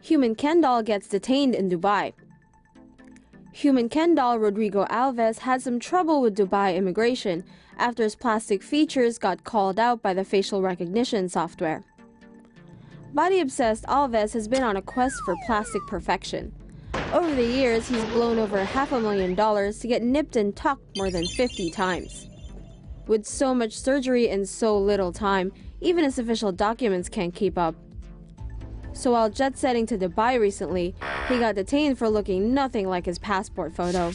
Human Ken doll gets detained in Dubai. Human Ken doll Rodrigo Alves had some trouble with Dubai immigration after his plastic features got called out by the facial recognition software. Body-obsessed Alves has been on a quest for plastic perfection. Over the years, he's blown over $500,000 to get nipped and tucked more than 50 times. With so much surgery in so little time, even his official documents can't keep up. So while jet-setting to Dubai recently, he got detained for looking nothing like his passport photo.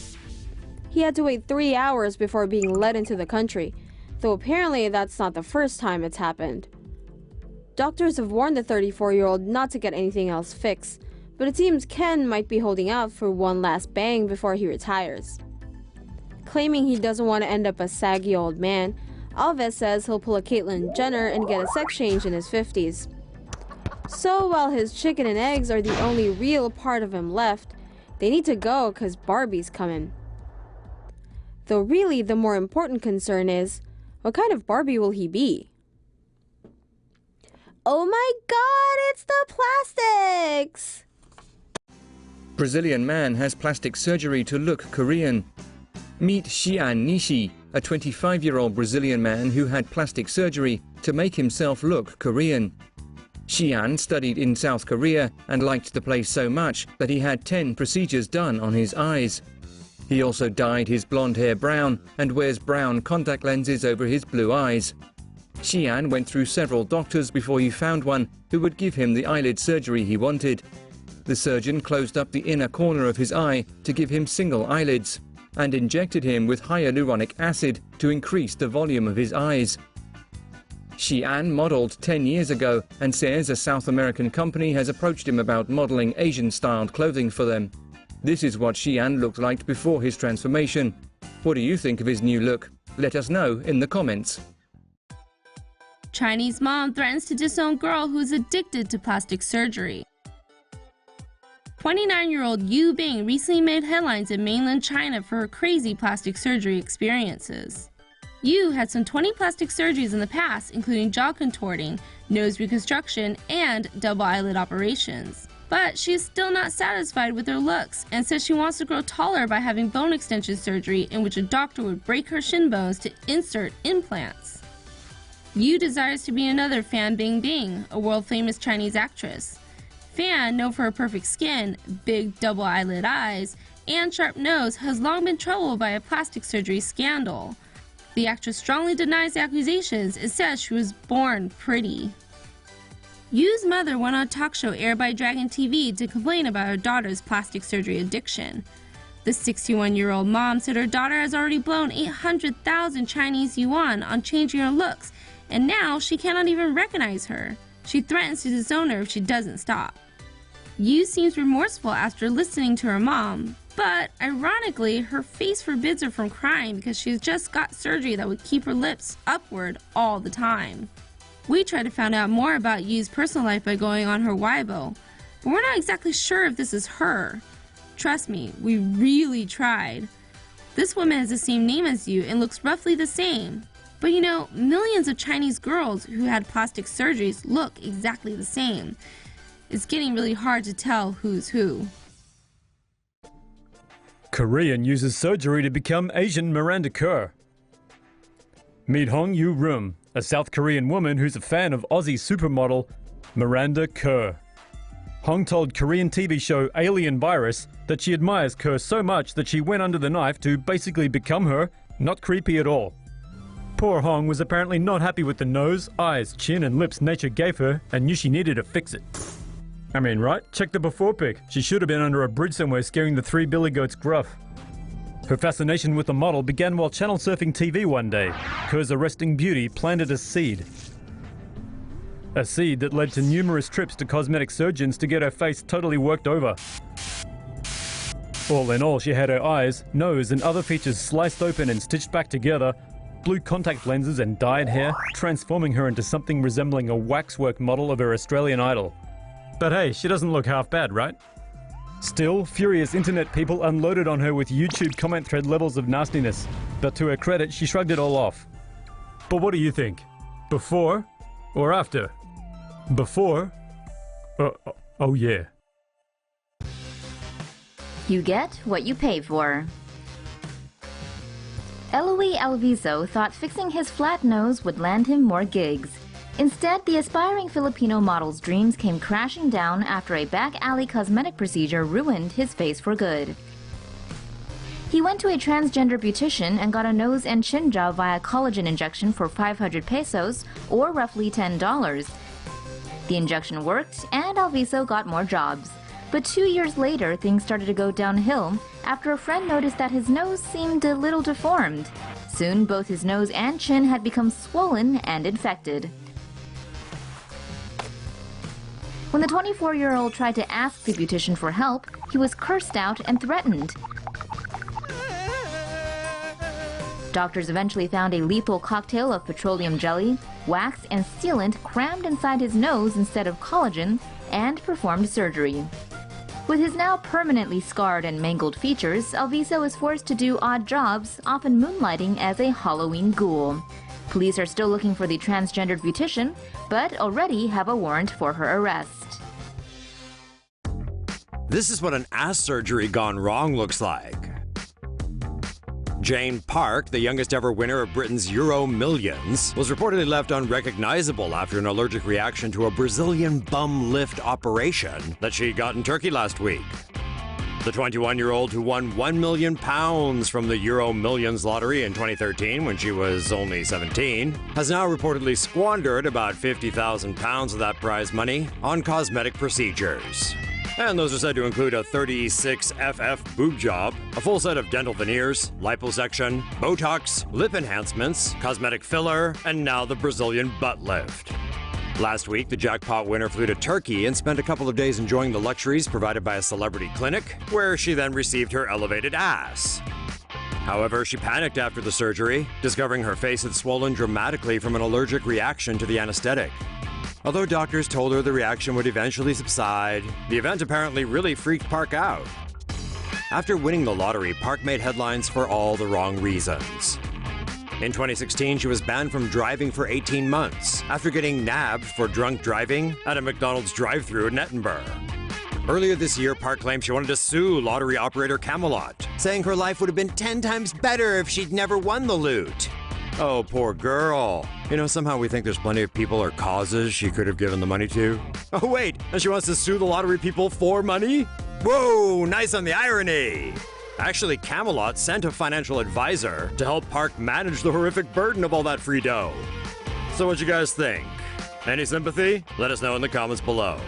He had to wait 3 hours before being let into the country, though apparently that's not the first time it's happened. Doctors have warned the 34-year-old not to get anything else fixed, but it seems Ken might be holding out for one last bang before he retires. Claiming he doesn't want to end up a saggy old man, Alves says he'll pull a Caitlyn Jenner and get a sex change in his 50s. So while his chicken and eggs are the only real part of him left, they need to go because Barbie's coming. Though really the more important concern is, what kind of Barbie will he be? Oh my god, it's the plastics! Brazilian man has plastic surgery to look Korean. Meet Xian Nishi, a 25-year-old Brazilian man who had plastic surgery to make himself look Korean. Xian studied in South Korea and liked the place so much that he had 10 procedures done on his eyes. He also dyed his blonde hair brown and wears brown contact lenses over his blue eyes. Xian went through several doctors before he found one who would give him the eyelid surgery he wanted. The surgeon closed up the inner corner of his eye to give him single eyelids and injected him with hyaluronic acid to increase the volume of his eyes. Xian modeled 10 years ago and says a South American company has approached him about modeling Asian-styled clothing for them. This is what Xian looked like before his transformation. What do you think of his new look? Let us know in the comments. Chinese mom threatens to disown girl who's addicted to plastic surgery. 29-year-old Yu Bing recently made headlines in mainland China for her crazy plastic surgery experiences. Yu had some 20 plastic surgeries in the past, including jaw contorting, nose reconstruction, and double eyelid operations. But she is still not satisfied with her looks and says she wants to grow taller by having bone extension surgery in which a doctor would break her shin bones to insert implants. Yu desires to be another Fan Bingbing, a world-famous Chinese actress. Fan, known for her perfect skin, big double eyelid eyes, and sharp nose, has long been troubled by a plastic surgery scandal. The actress strongly denies the accusations and says she was born pretty. Yu's mother went on a talk show aired by Dragon TV to complain about her daughter's plastic surgery addiction. The 61-year-old mom said her daughter has already blown 800,000 Chinese yuan on changing her looks, and now she cannot even recognize her. She threatens to disown her if she doesn't stop. Yu seems remorseful after listening to her mom, but ironically, her face forbids her from crying because she's just got surgery that would keep her lips upward all the time. We tried to find out more about Yu's personal life by going on her Weibo, but we're not exactly sure if this is her. Trust me, we really tried. This woman has the same name as Yu and looks roughly the same. But you know, millions of Chinese girls who had plastic surgeries look exactly the same. It's getting really hard to tell who's who. Korean uses surgery to become Asian Miranda Kerr. Meet Hong Yu-rum, a South Korean woman who's a fan of Aussie supermodel Miranda Kerr. Hong told Korean TV show Alien Virus that she admires Kerr so much that she went under the knife to basically become her. Not creepy at all. Poor Hong was apparently not happy with the nose, eyes, chin and lips nature gave her and knew she needed to fix it. I mean, right? Check the before pic. She should have been under a bridge somewhere scaring the 3 billy goats gruff. Her fascination with the model began while channel surfing TV one day. Kerr's arresting beauty planted a seed. A seed that led to numerous trips to cosmetic surgeons to get her face totally worked over. All in all, she had her eyes, nose and other features sliced open and stitched back together, blue contact lenses and dyed hair, transforming her into something resembling a waxwork model of her Australian idol. But hey, she doesn't look half bad, right? Still, furious internet people unloaded on her with YouTube comment thread levels of nastiness, but to her credit, she shrugged it all off. But what do you think? Before or after? Before? Oh yeah. You get what you pay for. Eloy Alviso thought fixing his flat nose would land him more gigs. Instead, the aspiring Filipino model's dreams came crashing down after a back-alley cosmetic procedure ruined his face for good. He went to a transgender beautician and got a nose and chin job via collagen injection for 500 pesos, or roughly $10. The injection worked, and Alviso got more jobs. But 2 years later, things started to go downhill after a friend noticed that his nose seemed a little deformed. Soon, both his nose and chin had become swollen and infected. When the 24-year-old tried to ask the beautician for help, he was cursed out and threatened. Doctors eventually found a lethal cocktail of petroleum jelly, wax, and sealant crammed inside his nose instead of collagen, and performed surgery. With his now permanently scarred and mangled features, Alviso is forced to do odd jobs, often moonlighting as a Halloween ghoul. Police are still looking for the transgendered beautician, but already have a warrant for her arrest. This is what an ass surgery gone wrong looks like. Jane Park, the youngest ever winner of Britain's Euro Millions, was reportedly left unrecognizable after an allergic reaction to a Brazilian bum lift operation that she got in Turkey last week. The 21-year-old who won £1 million from the Euro Millions lottery in 2013 when she was only 17, has now reportedly squandered about £50,000 of that prize money on cosmetic procedures. And those are said to include a 36FF boob job, a full set of dental veneers, liposuction, Botox, lip enhancements, cosmetic filler, and now the Brazilian butt lift. Last week, the jackpot winner flew to Turkey and spent a couple of days enjoying the luxuries provided by a celebrity clinic, where she then received her elevated ass. However, she panicked after the surgery, discovering her face had swollen dramatically from an allergic reaction to the anesthetic. Although doctors told her the reaction would eventually subside, the event apparently really freaked Park out. After winning the lottery, Park made headlines for all the wrong reasons. In 2016, she was banned from driving for 18 months after getting nabbed for drunk driving at a McDonald's drive-thru in Edinburgh. Earlier this year, Park claimed she wanted to sue lottery operator Camelot, saying her life would have been 10 times better if she'd never won the loot. Oh, poor girl. You know, somehow we think there's plenty of people or causes she could have given the money to. Oh, wait, and she wants to sue the lottery people for money? Whoa, nice on the irony. Actually, Camelot sent a financial advisor to help Park manage the horrific burden of all that free dough. So what you guys think? Any sympathy? Let us know in the comments below.